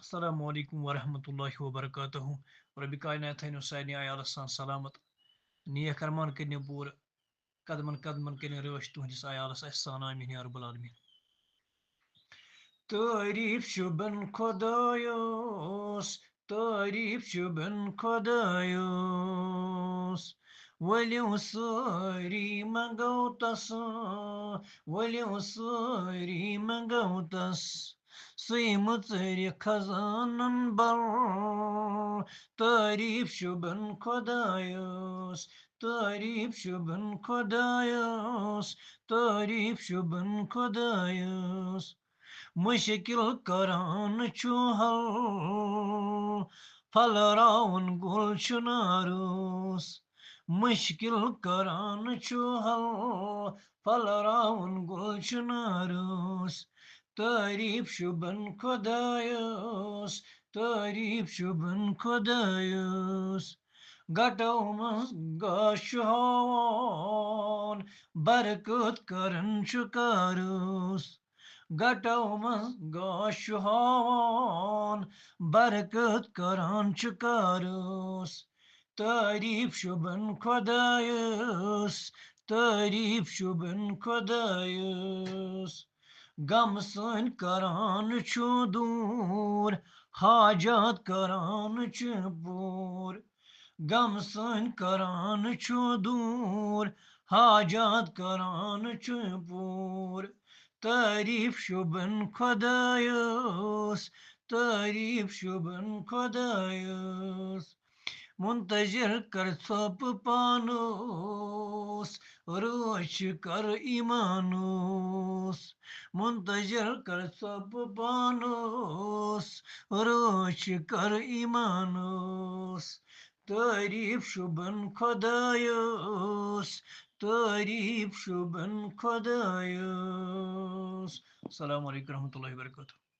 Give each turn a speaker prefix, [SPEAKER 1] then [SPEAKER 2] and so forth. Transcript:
[SPEAKER 1] Assalamu alaikum wa rahmatullahi wa barakatuhu. Rabbi kainat thainu sani ayal san salamat. Niya karman kene pur kadman kadman kene rösh tuhdis ayalas ehsan amin ya rabbal alamin. Tarif şu ben Kodayos, tarif şu ben Kodayos. وليصيري مقوتص وليصيري مقوتص صيمتري kazanın bal tarif şu ben Kodayos tarif şu ben Kodayos tarif şu ben Kodayos मुश्किल करान चुहल फल राउन गुलशनारूस मुश्किल करान चुहल फल राउन गुलशनारूस तारीफ शुबन खुदायुस तारीफ शुबन खुदायुस गटोमस गाशहान बरकत करन शुकारूस गटोमस गाशहान बरकत करन शुकारूस तारीफ शुबन खुदायुस तारीफ शुबन खुदायुस गम सन करान छु दूर हाजत करान छु पूर गम सन करान छु दूर हाजत करान छु पूर तारीफ शुबन खुदायुस तारीफ शुबन खुदायुस मुंतजर कर सब पानोस रोश कर ईमानोस मुंतजर कर सब पानोस रोश कर ईमानोस तारीफ शुबन खुदायुस तारीफ शुबन खुदायुस अस्सलाम वालेकुम रहमतुल्लाहि व बरकातहू